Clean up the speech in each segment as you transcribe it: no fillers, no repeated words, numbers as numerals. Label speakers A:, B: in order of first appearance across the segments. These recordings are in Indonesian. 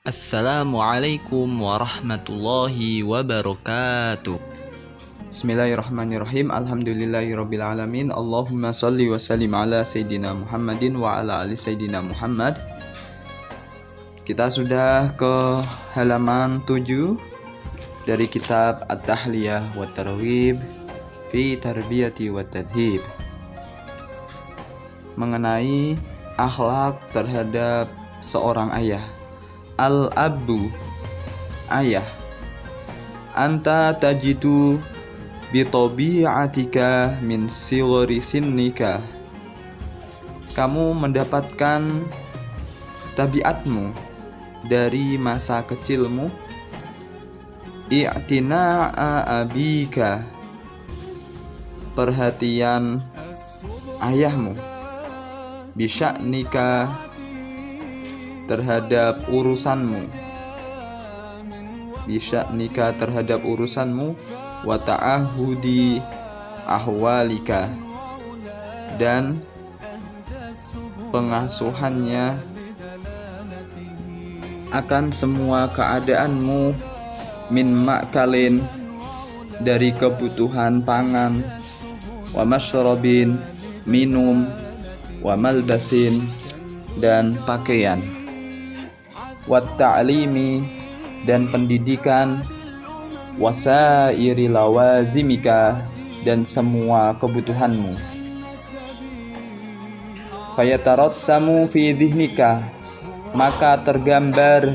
A: Assalamualaikum warahmatullahi wabarakatuh.
B: Bismillahirrahmanirrahim. Alhamdulillahirabbil alamin. Allahumma shalli wa sallim ala sayyidina Muhammadin wa ala ali sayyidina Muhammad. Kita sudah ke halaman 7 dari kitab At-Tahliyah wa Targhib fi Tarbiyati wa Tadhib, mengenai akhlak terhadap seorang ayah. Al-abbu, ayah. Anta tajitu bitabi'atika min sighari sinnika. Kamu mendapatkan tabiatmu dari masa kecilmu. I'tina'a abika, perhatian ayahmu. Bisya'nika, terhadap urusanmu. Bisya'nika, terhadap urusanmu. Wa ta'ahudi ahwalika, dan pengasuhannya akan semua keadaanmu. Min ma'kalin, dari kebutuhan pangan. Wa masyrabin, minum. Wa malbasin, dan pakaian. Wa ta'limi, dan pendidikan. Wasairi lawazimika, dan semua kebutuhanmu. Fayatarassamu fi dhihnika, maka tergambar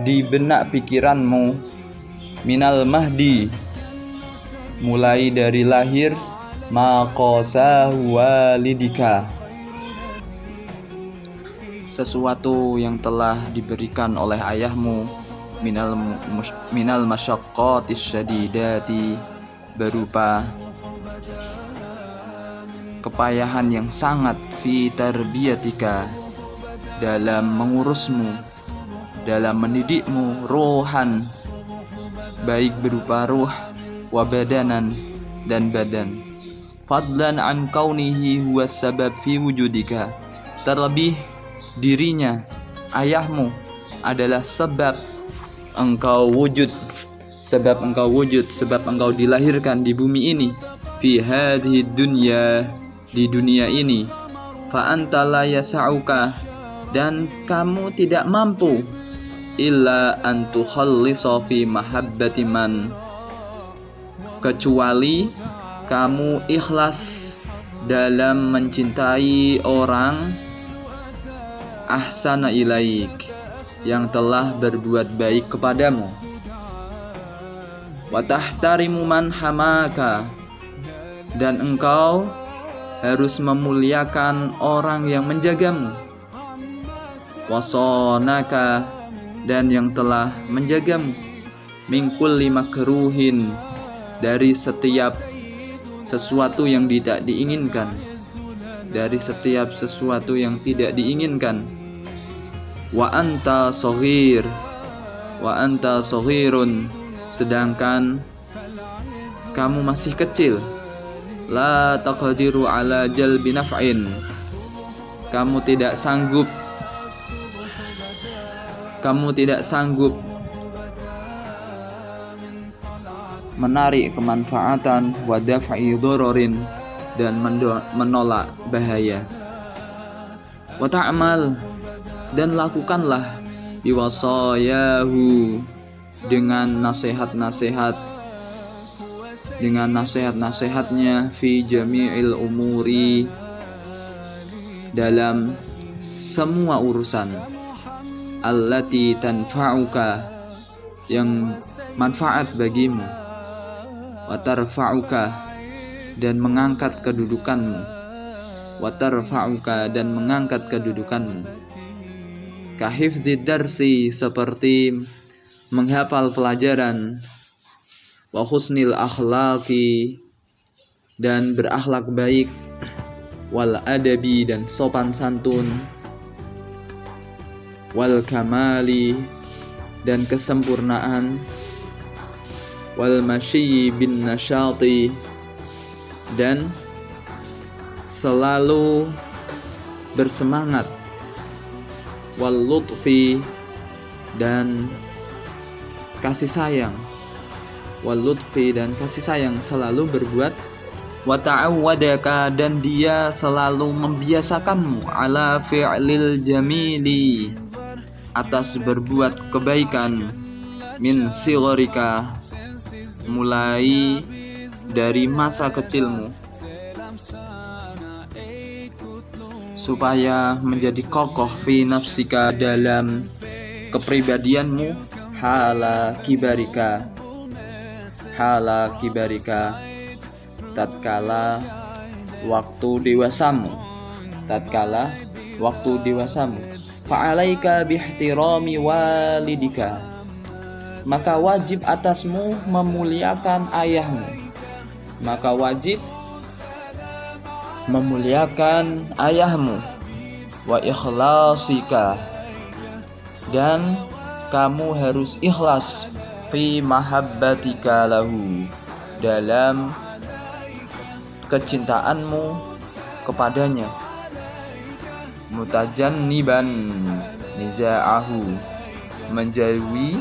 B: di benak pikiranmu. Minal mahdi, mulai dari lahir. Maqasahu walidika, sesuatu yang telah diberikan oleh ayahmu. Minal masyaqqatis syadidati, berupa kepayahan yang sangat. Fi tarbiyatika, dalam mengurusmu, dalam mendidikmu. Rohan, baik berupa ruh. Wa badanan, dan badan. Fadlan an kaunihi huwa sabab fi wujudika, terlebih dirinya, ayahmu, adalah sebab engkau wujud, sebab engkau dilahirkan di bumi ini. Fi hadhihi dunya, di dunia ini. Fa anta la yas'uka, dan kamu tidak mampu. Illa an tukhallisa fi mahabbati man, kecuali kamu ikhlas dalam mencintai orang. Ahsana ilaik, yang telah berbuat baik kepadamu. Wa tahtarimu man hamaka, dan engkau harus memuliakan orang yang menjagamu. Wasonaka, dan yang telah menjagamu. Min kulli makruhin, dari setiap sesuatu yang tidak diinginkan. Dari setiap sesuatu yang tidak diinginkan. Wa anta soghirun, sedangkan kamu masih kecil. La taqdiru ala jalbi naf'in, kamu tidak sanggup menarik kemanfaatan. Wa daf'i dhararin, dan menolak bahaya. Wa ta'mal, dan lakukanlah. Biwasayahu, dengan nasihat-nasihatnya. Fi jami'il umuri, dalam semua urusan. Allati tanfa'uka, yang manfaat bagimu. Wa tarfa'uka, dan mengangkat kedudukanmu. Wa tarfa'uka, dan mengangkat kedudukanmu. Kahifdzi darsi, seperti menghafal pelajaran. Wa husnil akhlaqi, dan berakhlak baik. Wal adabi, dan sopan santun. Wal kamali, dan kesempurnaan. Wal masyi bin nasyati, dan selalu bersemangat. Wal lutfi, dan kasih sayang, wal lutfi dan kasih sayang selalu berbuat, wa ta'awwadaka dan dia selalu membiasakanmu, ala fi'lil jamili atas berbuat kebaikan, min sigharika mulai dari masa kecilmu, supaya menjadi kokoh fi nafsika dalam kepribadianmu, hala kibarika tatkala waktu dewasamu, fa'alaika bihtirami walidika maka wajib atasmu memuliakan ayahmu, wa ikhlasika dan kamu harus ikhlas, fi mahabbatika lahu dalam kecintaanmu kepadanya, mutajanniban niza'ahu menjauhi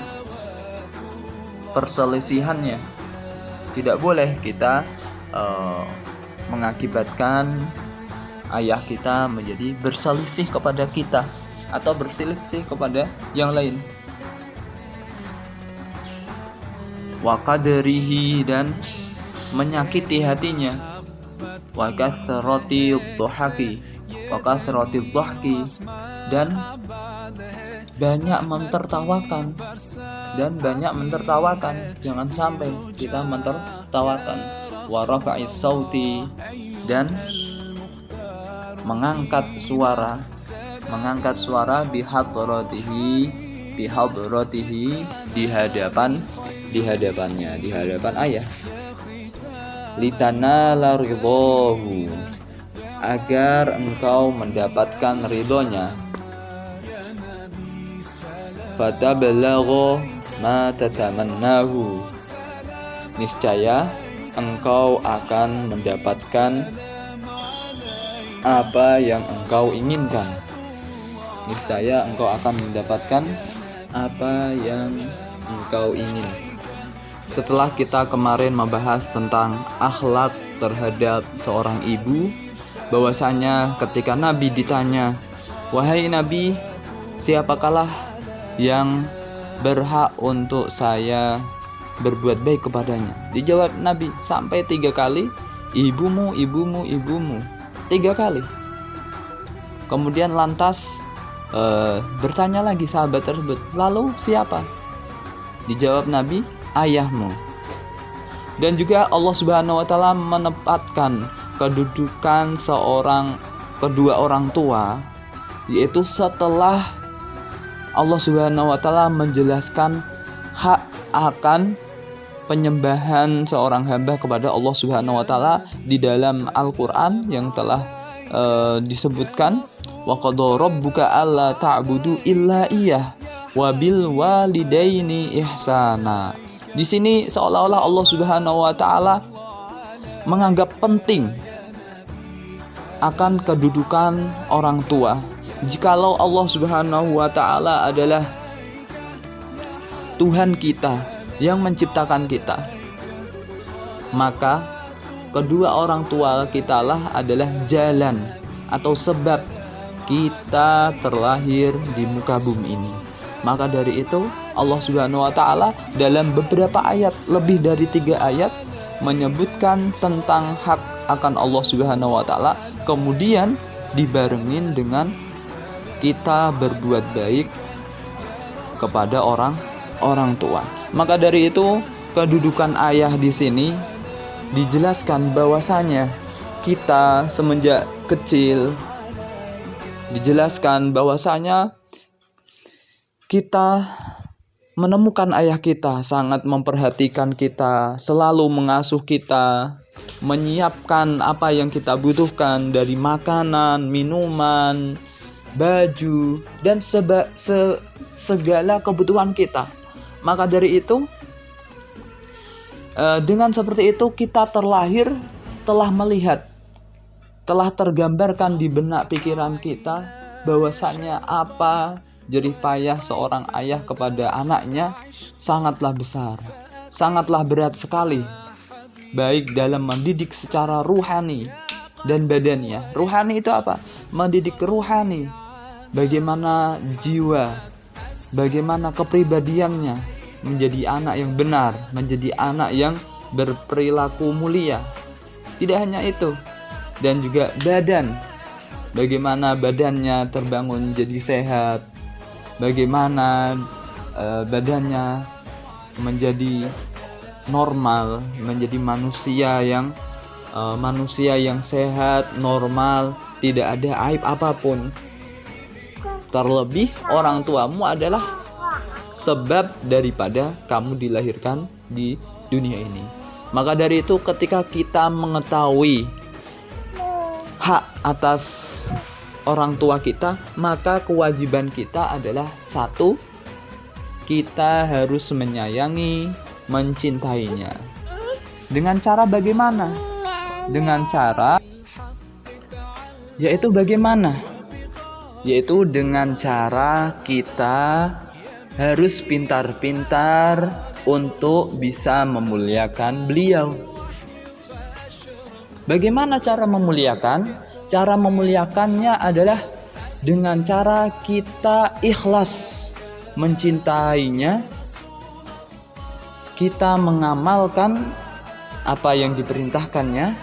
B: perselisihannya. Tidak boleh kita mengakibatkan ayah kita menjadi berselisih kepada kita atau berselisih kepada yang lain. Wa qadrihi dan menyakiti hatinya, wa kathrati dhahki dan banyak mentertawakan, jangan sampai kita mentertawakan, wa rafa'is sauti dan mengangkat suara bihadratihi di hadapan ayah, litanala ridhahu agar engkau mendapatkan ridhonya, fatabalagha ma tatamannahu niscaya engkau akan mendapatkan apa yang engkau inginkan. Setelah kita kemarin membahas tentang akhlak terhadap seorang ibu, bahwasanya ketika Nabi ditanya, wahai Nabi, siapakalah yang berhak untuk saya berbuat baik kepadanya? Dijawab Nabi sampai 3 kali, ibumu 3 kali. Kemudian lantas bertanya lagi sahabat tersebut, lalu siapa? Dijawab Nabi, ayahmu. Dan juga Allah Subhanahu wa taala menempatkan kedudukan kedua orang tua, yaitu setelah Allah Subhanahu wa taala menjelaskan hak akan penyembahan seorang hamba kepada Allah Subhanahu wa taala di dalam Al-Qur'an yang telah disebutkan, wa qadha rabbuka alla ta'budu illa iyyah wa bil walidaini ihsana. Di sini seolah-olah Allah Subhanahu wa taala menganggap penting akan kedudukan orang tua. Jikalau Allah Subhanahu wa taala adalah Tuhan kita yang menciptakan kita, maka kedua orang tua kita lah adalah jalan atau sebab kita terlahir di muka bumi ini. Maka dari itu Allah Subhanahu wa taala dalam beberapa ayat, lebih dari 3 ayat, menyebutkan tentang hak akan Allah Subhanahu wa taala, kemudian dibarengin dengan kita berbuat baik kepada orang tua. Maka dari itu kedudukan ayah di sini dijelaskan bahwasanya kita semenjak kecil, dijelaskan bahwasanya kita menemukan ayah kita sangat memperhatikan kita, selalu mengasuh kita, menyiapkan apa yang kita butuhkan dari makanan, minuman, baju, dan segala kebutuhan kita. Maka dari itu, dengan seperti itu kita terlahir, telah melihat, telah tergambarkan di benak pikiran kita bahwasanya apa jerih payah seorang ayah kepada anaknya sangatlah besar, sangatlah berat sekali, baik dalam mendidik secara ruhani dan badania. Ruhani itu apa? Mendidik ruhani, bagaimana jiwa, bagaimana kepribadiannya menjadi anak yang benar, menjadi anak yang berperilaku mulia. Tidak hanya itu, dan juga badan, bagaimana badannya terbangun menjadi sehat, bagaimana badannya menjadi normal, menjadi manusia yang sehat, normal, tidak ada aib apapun. Terlebih orang tuamu adalah sebab daripada kamu dilahirkan di dunia ini. Maka dari itu, ketika kita mengetahui hak atas orang tua kita, maka kewajiban kita adalah satu, kita harus menyayangi, mencintainya. Dengan cara bagaimana? Dengan cara yaitu bagaimana? Yaitu dengan cara kita harus pintar-pintar untuk bisa memuliakan beliau. Bagaimana cara memuliakan? Cara memuliakannya adalah dengan cara kita ikhlas mencintainya, kita mengamalkan apa yang diperintahkannya,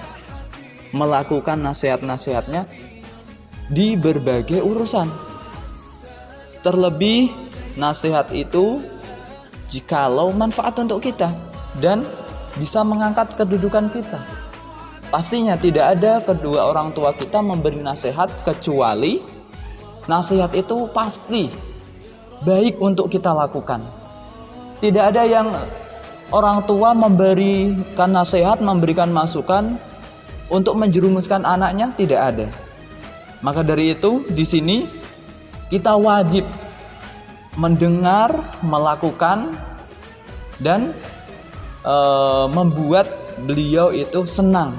B: melakukan nasihat-nasihatnya di berbagai urusan. Terlebih nasihat itu jikalau manfaat untuk kita dan bisa mengangkat kedudukan kita. Pastinya tidak ada kedua orang tua kita memberi nasihat kecuali nasihat itu pasti baik untuk kita lakukan. Tidak ada yang orang tua memberikan nasihat, memberikan masukan untuk menjerumuskan anaknya, tidak ada. Maka dari itu di sini kita wajib mendengar, melakukan, dan membuat beliau itu senang.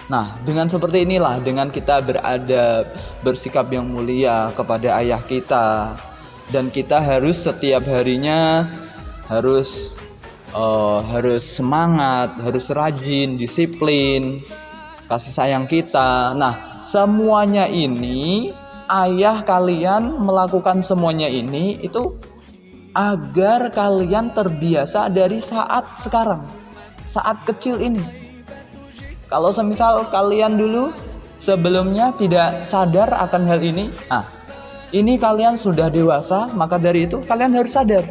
B: Nah, dengan seperti inilah, dengan kita beradab, bersikap yang mulia kepada ayah kita, dan kita harus setiap harinya harus semangat, harus rajin, disiplin, kasih sayang kita. Nah, semuanya ini ayah kalian melakukan semuanya ini itu agar kalian terbiasa dari saat sekarang, saat kecil ini. Kalau semisal kalian dulu sebelumnya tidak sadar akan hal ini, ini kalian sudah dewasa, maka dari itu kalian harus sadar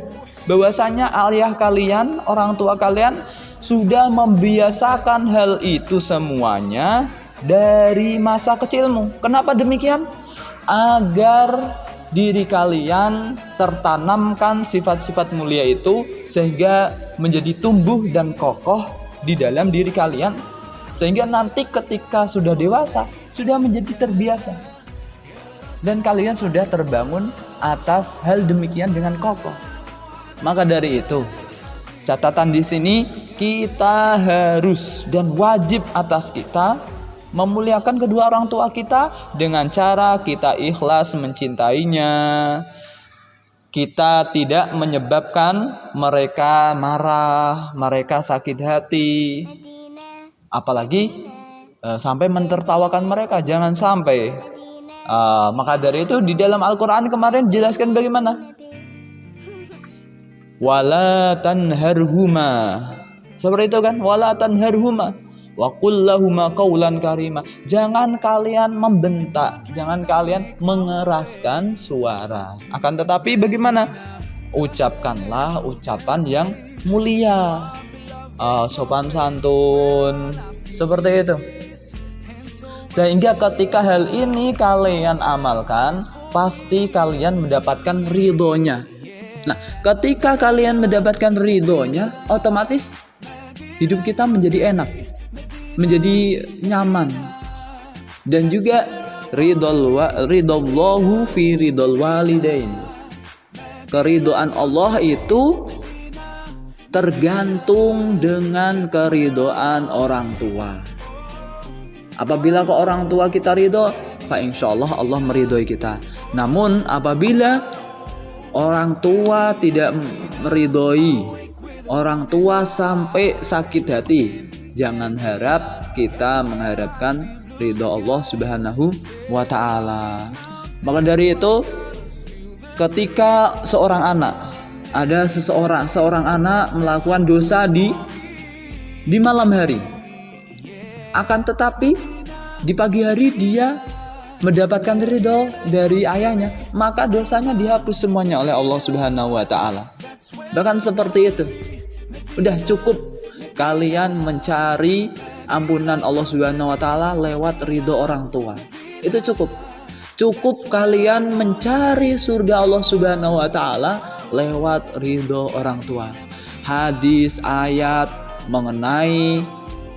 B: bahwasanya ayah kalian, orang tua kalian sudah membiasakan hal itu semuanya dari masa kecilmu. Kenapa demikian? Agar diri kalian tertanamkan sifat-sifat mulia itu sehingga menjadi tumbuh dan kokoh di dalam diri kalian, sehingga nanti ketika sudah dewasa sudah menjadi terbiasa dan kalian sudah terbangun atas hal demikian dengan kokoh. Maka dari itu, catatan di sini kita harus dan wajib atas kita memuliakan kedua orang tua kita dengan cara kita ikhlas mencintainya. Kita tidak menyebabkan mereka marah, mereka sakit hati, apalagi sampai mentertawakan mereka. Jangan sampai. Maka dari itu di dalam Al-Quran kemarin jelaskan bagaimana? Wala tanharhuma. Seperti itu kan? Wala tanharhuma wa qul lahuma qawlan karima. Jangan kalian membentak, jangan kalian mengeraskan suara. Akan tetapi bagaimana? Ucapkanlah ucapan yang mulia, sopan santun, seperti itu. Sehingga ketika hal ini kalian amalkan, pasti kalian mendapatkan ridhonya. Nah, ketika kalian mendapatkan ridhonya, otomatis hidup kita menjadi enak, menjadi nyaman, dan juga ridallahu fi ridal walidain. Keridhaan Allah itu tergantung dengan keridhaan orang tua. Apabila ke orang tua kita ridho, fa insyaallah Allah meridhoi kita. Namun apabila orang tua tidak meridhoi, orang tua sampai sakit hati, jangan harap kita mengharapkan ridho Allah Subhanahu wa ta'ala. Maka dari itu, ketika seorang anak melakukan dosa di malam hari, akan tetapi di pagi hari dia mendapatkan ridho dari ayahnya, maka dosanya dihapus semuanya oleh Allah Subhanahu wa ta'ala. Bahkan seperti itu. Udah cukup kalian mencari ampunan Allah Subhanahu wa ta'ala lewat ridho orang tua. Itu cukup. Cukup kalian mencari surga Allah Subhanahu wa ta'ala lewat ridho orang tua. Hadis, ayat mengenai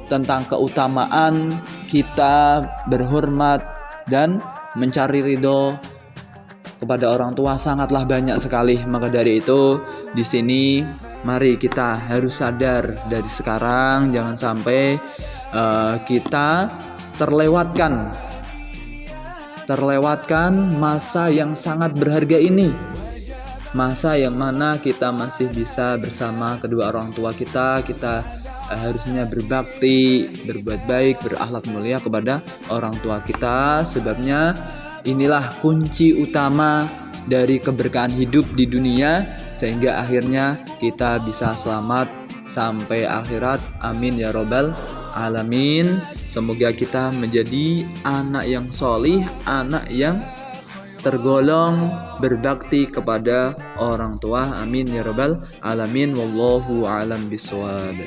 B: tentang keutamaan kita berhormat dan mencari ridho kepada orang tua sangatlah banyak sekali. Maka dari itu, di sini mari kita harus sadar dari sekarang, jangan sampai kita terlewatkan masa yang sangat berharga ini. Masa yang mana kita masih bisa bersama kedua orang tua kita harusnya berbakti, berbuat baik, berakhlak mulia kepada orang tua kita. Sebabnya inilah kunci utama dari keberkahan hidup di dunia, sehingga akhirnya kita bisa selamat sampai akhirat. Amin ya robbal alamin. Semoga kita menjadi anak yang solih, anak yang tergolong berbakti kepada orang tua. Amin ya robbal alamin. Wallahu a'lam bishawab.